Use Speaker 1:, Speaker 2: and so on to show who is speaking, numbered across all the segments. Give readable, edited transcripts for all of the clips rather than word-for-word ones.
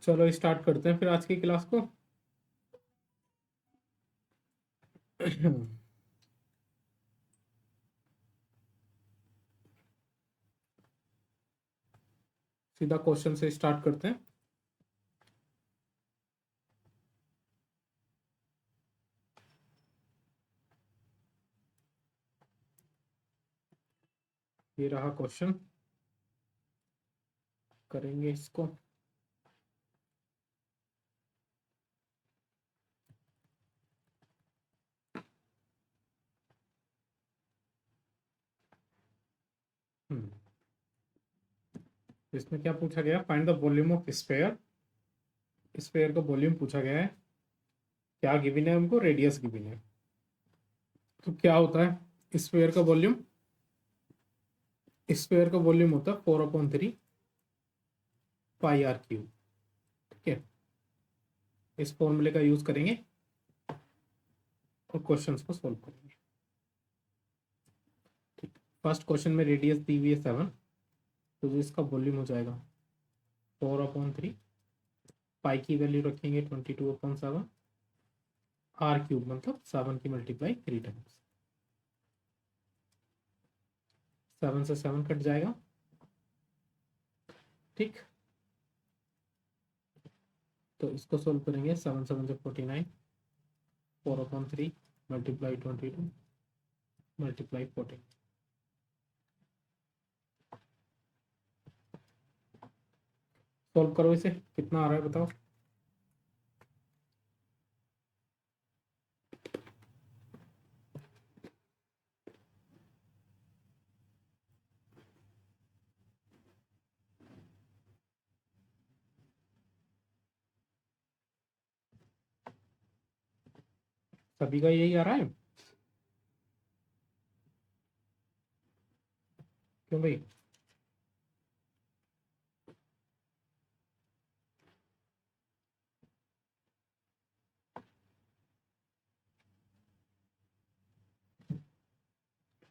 Speaker 1: चलो स्टार्ट करते हैं फिर आज की क्लास को। सीधा क्वेश्चन से स्टार्ट करते हैं। ये रहा क्वेश्चन, करेंगे इसको। हम्म, इसमें क्या पूछा गया? Find the volume of sphere. Sphere का वॉल्यूम पूछा गया है। क्या गिवन है हमको? रेडियस गिवन है। तो क्या होता है स्फेयर का वॉल्यूम? स्फेयर का वॉल्यूम होता है 4/3 पाई आर क्यूब। ठीक है, इस फॉर्मूले का यूज करेंगे और क्वेश्चंस को सोल्व करेंगे। ठीक, फर्स्ट क्वेश्चन में रेडियस दी हुई है 7, तो इसका वॉल्यूम हो जाएगा 4/3। पाई की वैल्यू रखेंगे 22/7। आर क्यूब मतलब 7 की मल्टीप्लाई 3 टाइम्स। 7 से 7 कट जाएगा। ठीक, तो इसको सोल्व करेंगे। 7 7 से 49, 4/3 मल्टीप्लाई 22 मल्टीप्लाई 14। सोल्व करो इसे, कितना आ रहा है बताओ। सभी का यही आ रहा है? क्यों भाई?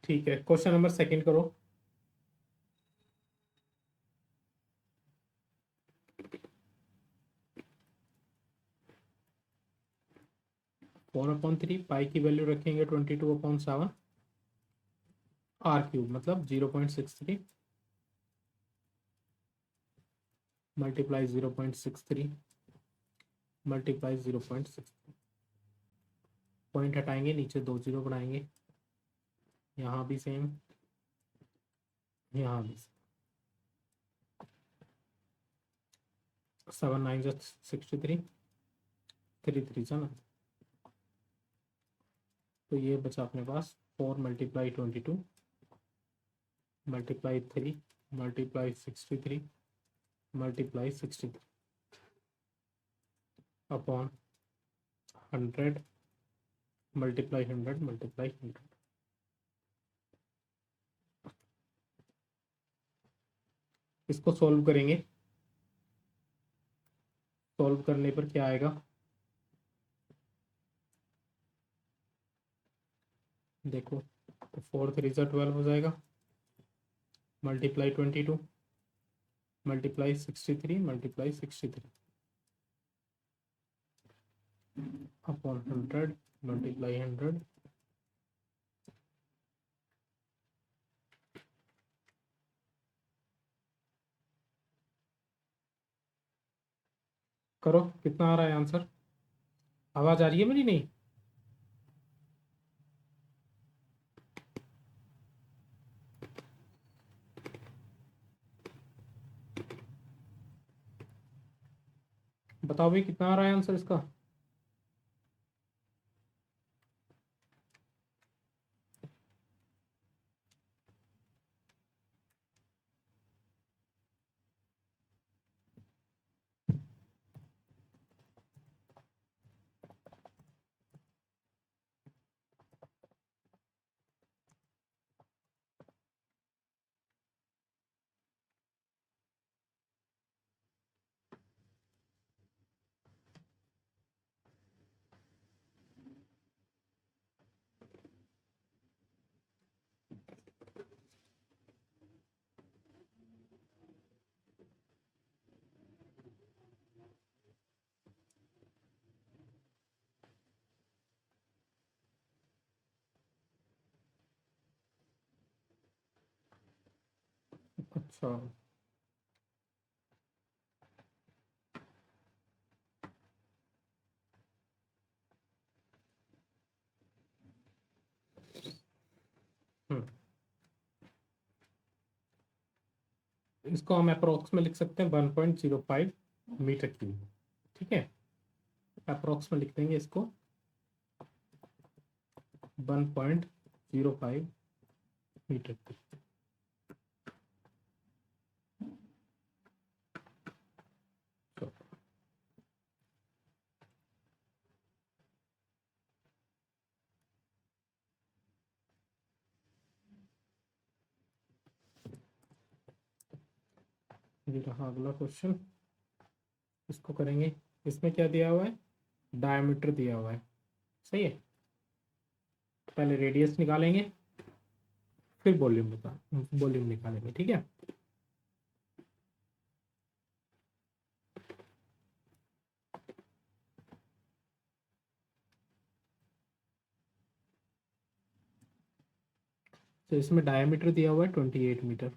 Speaker 1: ठीक है, क्वेश्चन नंबर सेकंड करो। फोर अपॉन थ्री, पाई की वैल्यू रखेंगे 22/7। आर क्यूब मतलब 0.63 मल्टीप्लाई 0.63 मल्टीप्लाई 0.63। पॉइंट हटाएंगे, नीचे 2 जीरो बनाएंगे। यहाँ भी सेम, यहाँ भी। 7 9 63, 3 3 ना। तो ये बचा अपने पास 4 multiply 22 multiply 3 multiply 63 multiply 63 upon 100 multiply 100 multiply 100। इसको सॉल्व करेंगे। सॉल्व करने पर क्या आएगा देखो। तो 4 3 से 12 हो जाएगा, multiply 22 multiply 63 multiply 63 upon 100 multiply 100। करो, कितना आ रहा है आंसर? आवाज आ रही है मेरी? नहीं? बताओ भाई, कितना आ रहा है आंसर इसका? अच्छा, हम्म, इसको हम अप्रोक्स में लिख सकते हैं 1.05 मीटर क्यूब। ठीक है, अप्रोक्स में लिख देंगे इसको 1.05 मीटर क्यूब। ये रहा अगला क्वेश्चन, इसको करेंगे। इसमें क्या दिया हुआ है, डायमीटर दिया हुआ है, सही है। पहले रेडियस निकालेंगे, फिर वॉल्यूम निकालेंगे। ठीक है, तो इसमें डायमीटर दिया हुआ है 28 मीटर,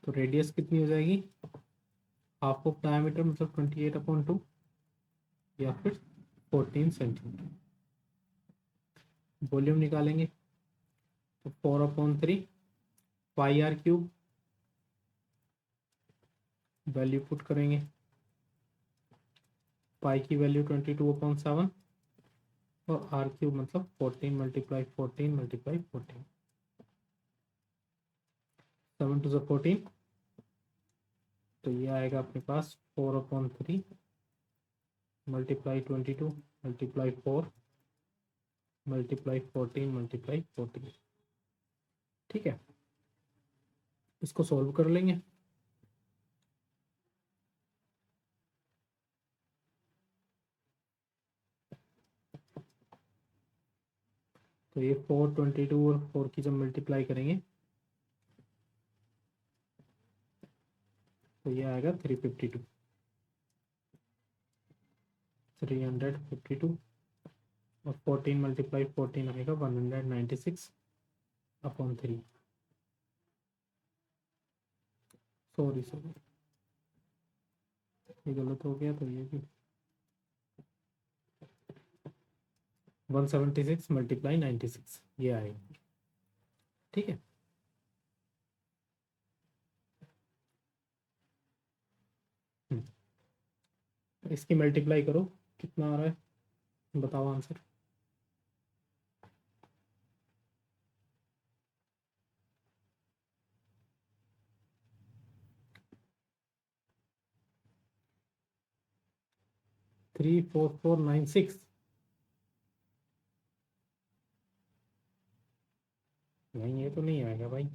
Speaker 1: तो रेडियस कितनी हो जाएगी, हाफ ऑफ डायमीटर मतलब 28/2 या फिर 14 सेंटीमीटर। वॉल्यूम निकालेंगे तो 4/3 पाई आर क्यूब, वैल्यू पुट करेंगे, पाई की वैल्यू 22/7 और आर क्यूब मतलब 14 × 14 × 14, 7 to the 14, तो ये आएगा अपने पास 4/3 मल्टीप्लाई 22 मल्टीप्लाई 4 मल्टीप्लाई 14 मल्टीप्लाई 14। ठीक है, इसको सॉल्व कर लेंगे। तो ये 422 और 4 की जब मल्टीप्लाई करेंगे तो ये आएगा 352 और 14 मल्टीप्लाई 14 आएगा 196/3। सॉरी ये गलत हो गया, तो ये भी 176 मल्टीप्लाई 96 ये आएगा। ठीक है, इसकी मल्टीप्लाई करो, कितना आ रहा है बताओ आंसर। थ्री 4,496। नहीं, ये तो नहीं आएगा भाई।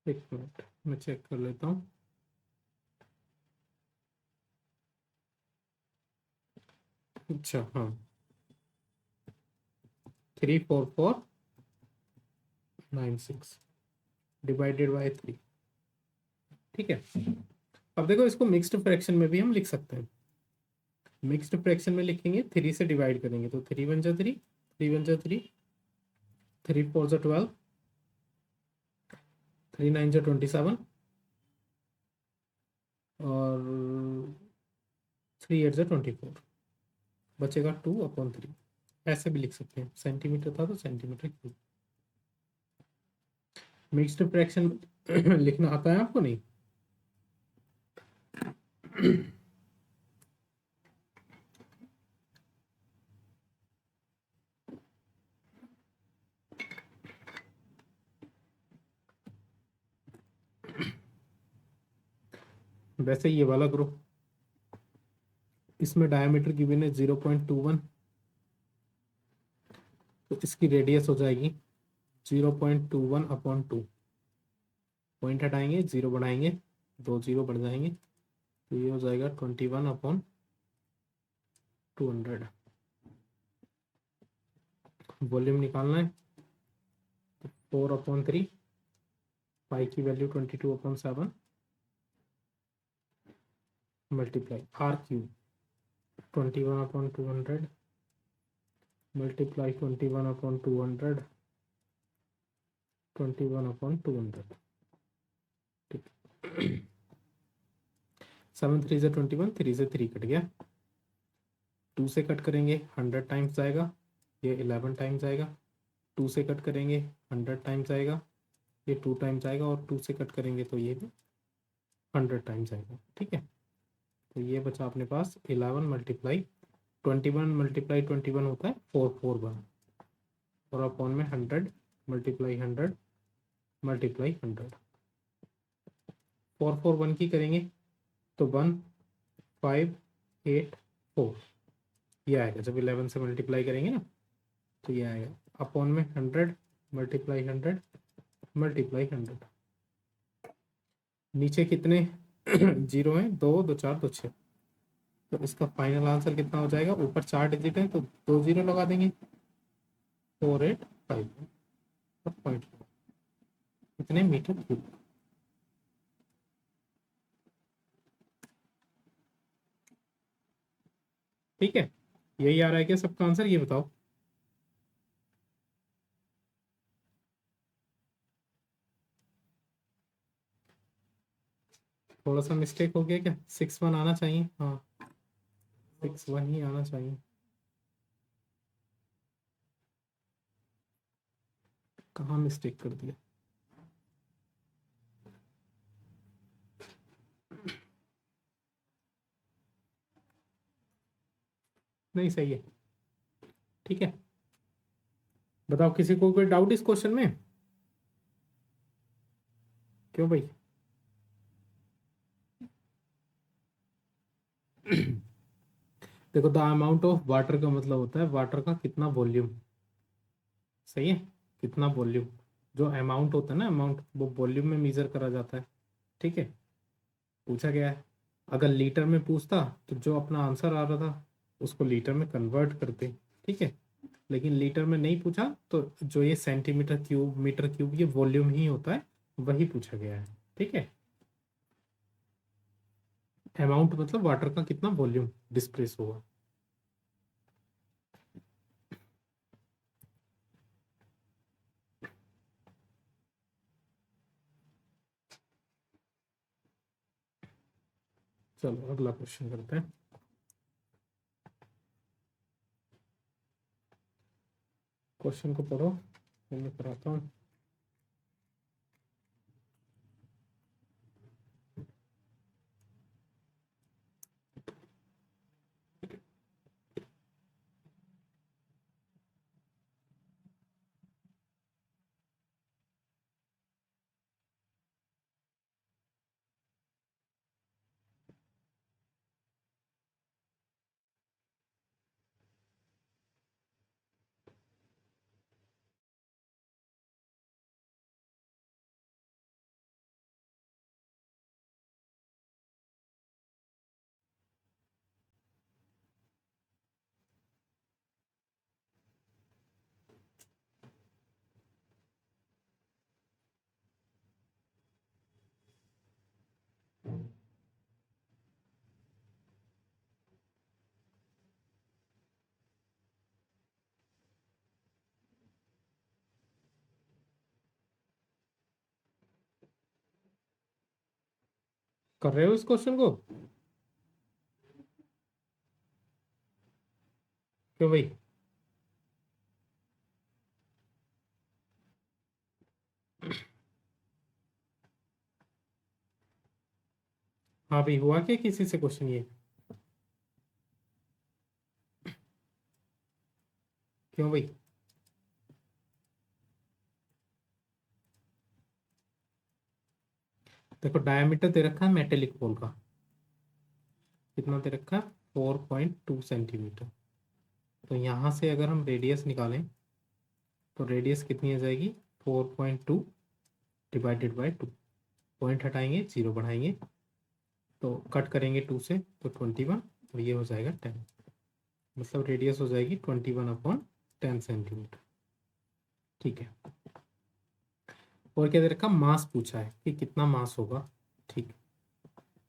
Speaker 1: एक मिनट मैं चेक कर लेता हूँ। अच्छा हाँ, 34496 डिवाइडेड बाय 3। ठीक है, अब देखो इसको मिक्स्ड फ्रैक्शन में भी हम लिख सकते हैं। मिक्स्ड फ्रैक्शन में लिखेंगे, 3 से डिवाइड करेंगे तो 3 × 1 = 3, 3 × 1 = 3, 3 × 4 = 12, 3 × 9 = 27 और 3 × 8 = 24, बचेगा 2/3। ऐसे भी लिख सकते हैं, सेंटीमीटर था तो सेंटीमीटर क्यूब। मिक्स्ड फ्रैक्शन लिखना आता है आपको? नहीं वैसे ये वाला ग्रुप, इसमें डायमीटर गिवन है 0.21, तो इसकी रेडियस हो जाएगी 0.21/2। पॉइंट हटाएंगे, 0 बढ़ाएंगे, 2 0 बढ़ जाएंगे, तो ये हो जाएगा 21/200। वॉल्यूम निकालना है, 4/3, पाई की value 22/7 multiply r cube 21/200 multiply 21/200 21/200। ठीक, 7 3 से 21, 3 से 3 कट गया, 2 से कट करेंगे 100 टाइम्स जाएगा, ये 11 टाइम्स आएगा, 2 से कट करेंगे 100 टाइम्स आएगा, ये 2 टाइम्स आएगा, और 2 से कट करेंगे तो ये भी 100 टाइम्स आएगा। ठीक है, तो ये बचा अपने पास 11 मल्टीप्लाई 21 मल्टीप्लाई 21 होता है 441, और अपॉन में 100 मल्टीप्लाई 100 मल्टीप्लाई 100, 441 की करेंगे तो 1584 ये आएगा, जब 11 से मल्टीप्लाई करेंगे ना तो ये आएगा, अपॉन में 100 मल्टीप्लाई 100 मल्टीप्लाई 100। नीचे कितने जीरो हैं, 2 2 4 2 6, तो इसका फाइनल आंसर कितना हो जाएगा, ऊपर 4 डिजिट है तो 2 0 लगा देंगे, 485 पॉइंट कितने मीटर क्यूब। ठीक है, यही आ रहा है क्या सबका आंसर, ये बताओ। थोड़ा सा मिस्टेक हो गया क्या, 6-1 आना चाहिए, हाँ 6-1 ही आना चाहिए, कहाँ मिस्टेक कर दिया। नहीं सही है। ठीक है, बताओ किसी को कोई डाउट इस क्वेश्चन में, क्यों भाई। देखो, द अमाउंट ऑफ वाटर का मतलब होता है वाटर का कितना वॉल्यूम, सही है, कितना वॉल्यूम, जो अमाउंट होता है ना, अमाउंट वो वॉल्यूम में मेजर करा जाता है। ठीक है, पूछा गया है, अगर लीटर में पूछता तो जो अपना आंसर आ रहा था उसको लीटर में कन्वर्ट करते। ठीक है, लेकिन लीटर में नहीं पूछा, तो जो ये सेंटीमीटर क्यूब मीटर क्यूब ये वॉल्यूम ही होता है, वही पूछा गया है। ठीक है, अमाउंट मतलब वाटर का कितना वॉल्यूम डिस्प्लेस हुआ। चलो अगला क्वेश्चन करते हैं। क्वेश्चन को पढ़ो, मैं कराता हूँ। कर रहे हो इस क्वेश्चन को, क्यों भाई। हाँ भाई, हुआ क्या किसी से क्वेश्चन ये, क्यों भाई। देखो, डायमीटर दे रखा है मेटेलिक पोल का, कितना दे रखा है, 4.2 सेंटीमीटर। तो यहाँ से अगर हम रेडियस निकालें तो रेडियस कितनी आ जाएगी, 4.2 डिवाइडेड बाई 2, पॉइंट हटाएंगे, 0 बढ़ाएंगे, तो कट करेंगे 2 से तो 21 और ये हो जाएगा 10, मतलब रेडियस हो जाएगी 21/10 सेंटीमीटर। ठीक है, और क्या दे रखा, मास पूछा है कि कितना मास होगा। ठीक,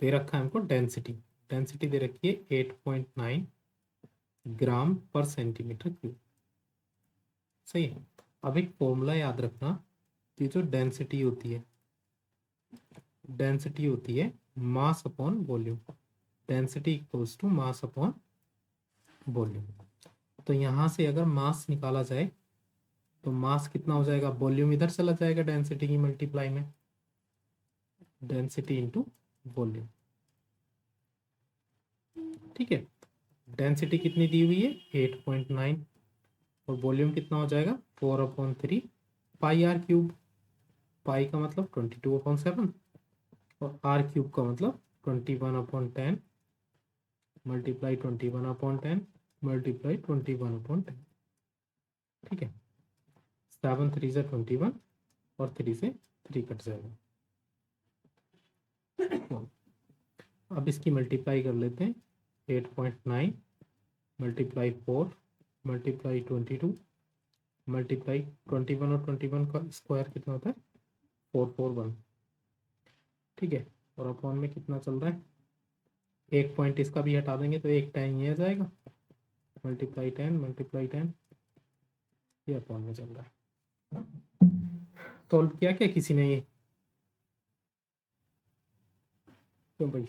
Speaker 1: दे रखा है हमको डेंसिटी, डेंसिटी दे रखी है 8.9 ग्राम पर सेंटीमीटर क्यूब। सही है। अब एक फॉर्मूला याद रखना कि जो डेंसिटी होती है, डेंसिटी होती है mass upon volume, density equals to mass upon volume. तो यहाँ से अगर मास निकाला जाए तो मास कितना हो जाएगा, वॉल्यूम इधर चला जाएगा डेंसिटी की मल्टीप्लाई में, डेंसिटी इंटू वॉल्यूम। ठीक है, डेंसिटी कितनी दी हुई है 8.9 और वॉल्यूम कितना हो जाएगा 4/3 पाई आर क्यूब। पाई का मतलब 22/7 और आर क्यूब का मतलब 21/10 मल्टीप्लाई 21/10 मल्टीप्लाई 21/10। ठीक है, 7 3 से 21 और 3 से 3 कट जाएगा। अब इसकी मल्टीप्लाई कर लेते हैं, 8.9 मल्टीप्लाई 4 मल्टीप्लाई 22 मल्टीप्लाई 21 और 21 का स्क्वायर कितना होता है 441। ठीक है, और अपॉन में कितना चल रहा है, एक पॉइंट इसका भी हटा देंगे तो एक 10 ये आ जाएगा, मल्टीप्लाई 10 ये अपॉन में चल रहा है। सॉल्व किया क्या किसी ने ये, क्यों भाई?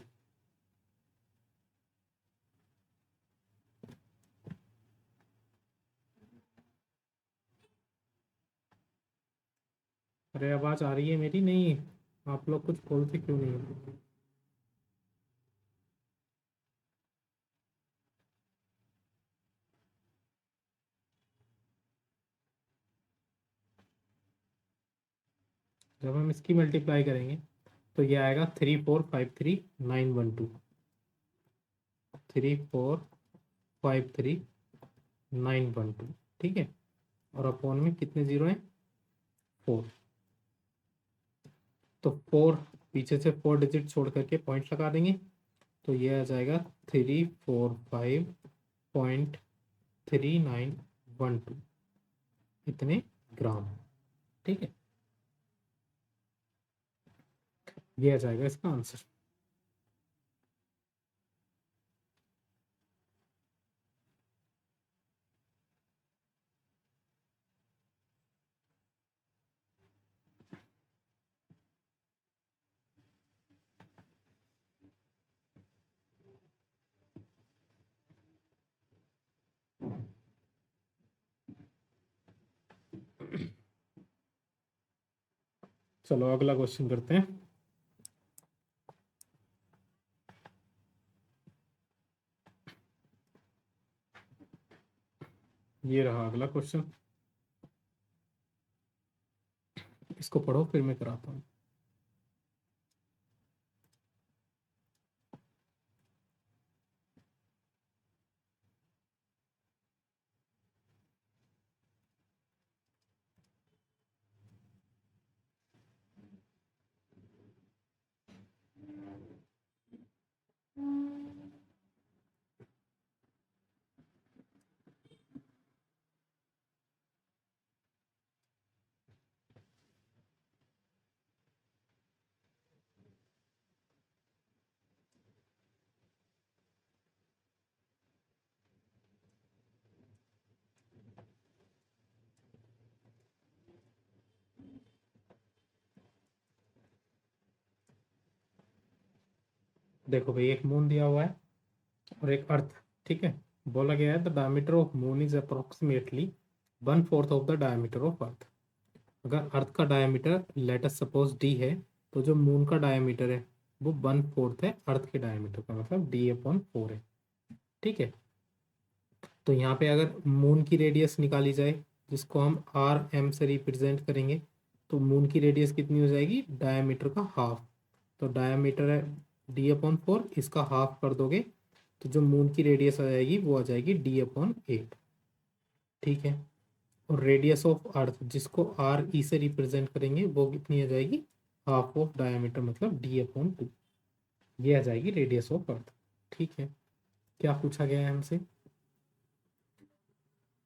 Speaker 1: अरे आवाज आ रही है मेरी? नहीं, आप लोग कुछ बोलते क्यों नहीं हो? जब हम इसकी मल्टीप्लाई करेंगे तो ये आएगा 3453912, 3453912। ठीक है, और अपॉन में कितने जीरो हैं 4, तो 4 पीछे से 4 डिजिट छोड़ करके पॉइंट लगा देंगे तो ये आ जाएगा 345.3912 इतने ग्राम। ठीक है, ये आ जाएगा इसका आंसर। चलो अगला क्वेश्चन करते हैं। ये रहा अगला क्वेश्चन, इसको पढ़ो फिर मैं कराता हूँ। देखो भाई, एक मून दिया हुआ है और एक अर्थ। ठीक है, बोला गया है the diameter of moon is approximately 1/4 of the diameter of earth. अगर अर्थ का diameter let us suppose D है तो जो मून का डायमीटर है वो 1/4 है अर्थ के डायमीटर का, मतलब d/4 है। ठीक है, तो यहाँ पे अगर मून की रेडियस निकाली जाए जिसको हम आर एम से रिप्रेजेंट करेंगे तो मून की रेडियस कितनी हो जाएगी, डायमीटर का हाफ। तो डायमीटर है d/4, इसका हाफ कर दोगे तो जो मून की रेडियस आ जाएगी वो आ जाएगी d/8। ठीक है, और रेडियस ऑफ अर्थ जिसको आर ई से रिप्रेजेंट करेंगे वो कितनी आ जाएगी हाफ ऑफ डायमीटर मतलब d/2, ये आ जाएगी रेडियस ऑफ अर्थ। ठीक है, क्या पूछा गया है हमसे?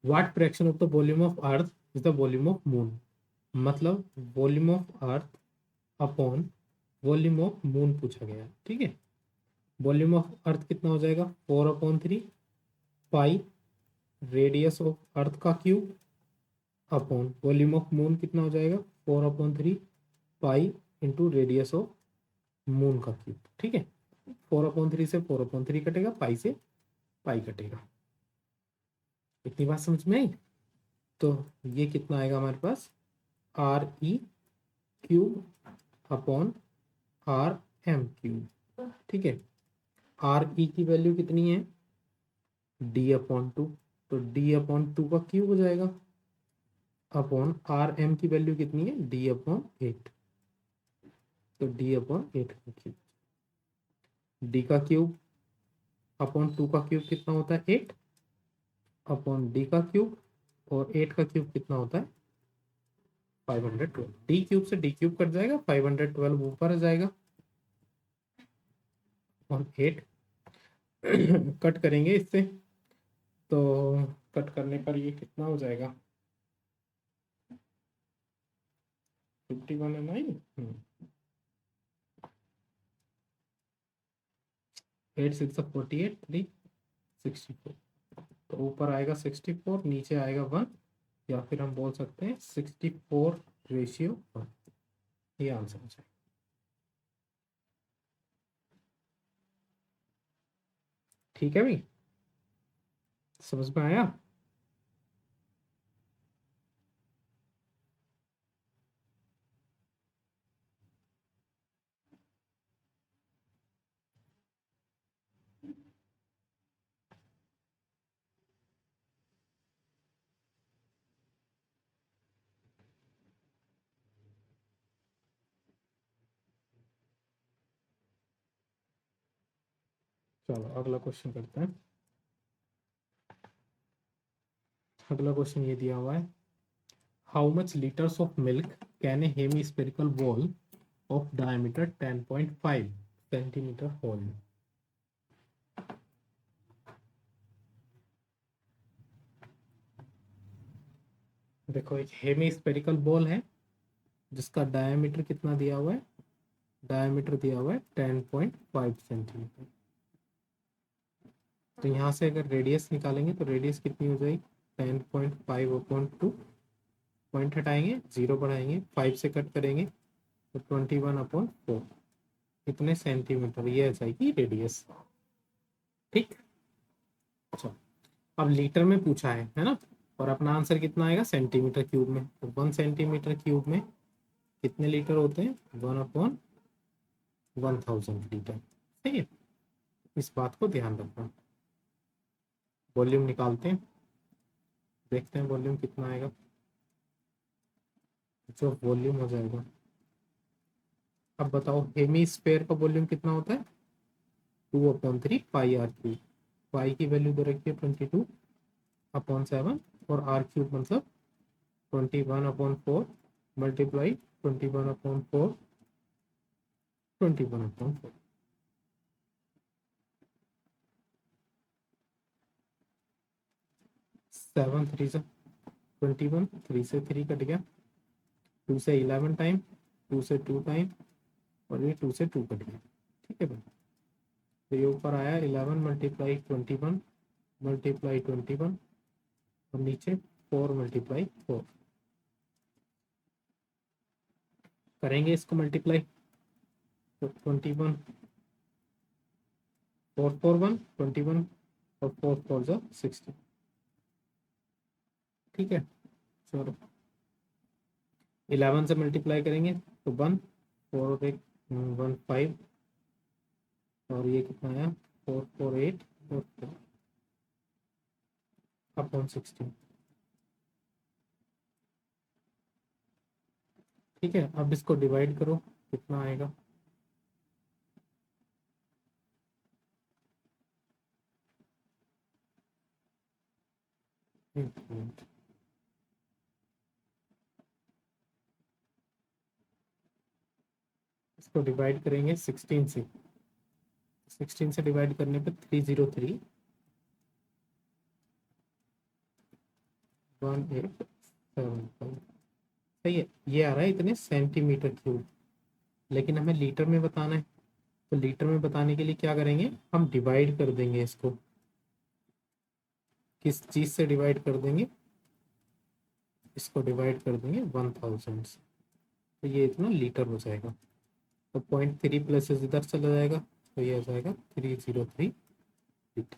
Speaker 1: What fraction of the volume of earth is the volume of moon, मतलब volume of earth upon volume of moon पूछा गया है। ठीक है, वॉल्यूम ऑफ अर्थ कितना हो जाएगा? 4/3 पाई रेडियस ऑफ अर्थ का cube upon volume of moon कितना हो जाएगा? 4/3 pi into radius of moon का क्यूब। ठीक है, 4/3 से 4/3 कटेगा, पाई से पाई कटेगा। इतनी बात समझ में आई? तो ये कितना आएगा हमारे पास? RE³ upon RM³। ठीक है, RE की वैल्यू कितनी है? D/2, तो D/2 का क्यूब हो जाएगा अपॉन RM की वैल्यू कितनी है? D/8, तो D/8 का क्यूब। D का क्यूब अपॉन 2 का क्यूब कितना होता है? 8 अपॉन D का क्यूब, और 8 का क्यूब कितना होता है? 512। D क्यूब से D क्यूब कट जाएगा, 512 ऊपर आ जाएगा और 8 कट करेंगे इससे, तो कट करने पर ये कितना हो जाएगा? 51 है 9। 8 6 48, 3 64, तो ऊपर आएगा 64, नीचे आएगा 1, या फिर हम बोल सकते हैं 64/1। ये आंसर हो जाएगा। ठीक है भाई, समझ में आया? चलो अगला क्वेश्चन करते हैं। अगला क्वेश्चन ये दिया हुआ है, how much litres of milk can a hemispherical ball of diameter 10.5 centimetre hold? देखो, एक हेमी स्पेरिकल बॉल है जिसका डायमीटर कितना दिया हुआ है? डायमीटर दिया हुआ है 10.5 सेंटीमीटर। तो यहाँ से अगर रेडियस निकालेंगे तो रेडियस कितनी हो जाएगी? 10.5/2, पॉइंट हटाएंगे, 0 बढ़ाएंगे, 5 से कट करेंगे तो 21/4, कितने सेंटीमीटर? ये आ जाएगी रेडियस। ठीक, अच्छा, अब लीटर में पूछा है ना, और अपना आंसर कितना आएगा? सेंटीमीटर क्यूब में। तो 1 सेंटीमीटर क्यूब में कितने लीटर होते हैं? 1/1000 लीटर। ठीक है, इस बात को ध्यान रखना। वॉल्यूम निकालते हैं, देखते हैं वॉल्यूम कितना आएगा। जो वॉल्यूम हो जाएगा, अब बताओ हेमी स्फेयर का वॉल्यूम कितना होता है? 2/3 पाई R³। पाई की वैल्यू दे रखी है 22/7, और R³ मतलब 21/4 मल्टीप्लाई 21/4, 21/4। 7 3 से 21, 3 से 3 कट गया, 2 से 11 टाइम, 2 से 2 टाइम, और ये 2 से 2 कट गया। ठीक है भाई, तो ये ऊपर आया 11 मल्टीप्लाई 21 मल्टीप्लाई 21, और नीचे 4 मल्टीप्लाई 4। करेंगे इसको मल्टीप्लाई, तो 21 4 4 1 21, और 4 4 जो 60। ठीक है, चलो 11 से मल्टीप्लाई करेंगे तो 1, 4 और 1 1 5, और ये कितना आया? 4 4 8 और 4 अपॉन 16। ठीक है, अब इसको डिवाइड करो, कितना आएगा? एक मिनट। इसको डिवाइड करेंगे 16 से, 16 से डिवाइड करने पे 303 1875। सही है, ये आ रहा है इतने सेंटीमीटर क्यूब, लेकिन हमें लीटर में बताना है। तो लीटर में बताने के लिए क्या करेंगे, हम डिवाइड कर देंगे इसको, किस चीज से डिवाइड कर देंगे, इसको डिवाइड कर देंगे 1000 से, तो ये इतना लीटर हो जाएगा। तो 0.3 प्लस इधर चला जाएगा, तो ये हो जाएगा 303 लीटर।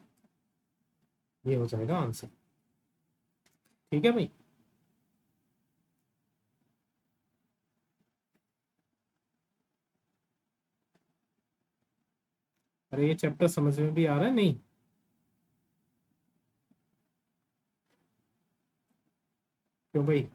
Speaker 1: ये हो जाएगा आंसर। ठीक है भाई। अरे ये चैप्टर समझ में भी आ रहा है नहीं? क्यों भाई?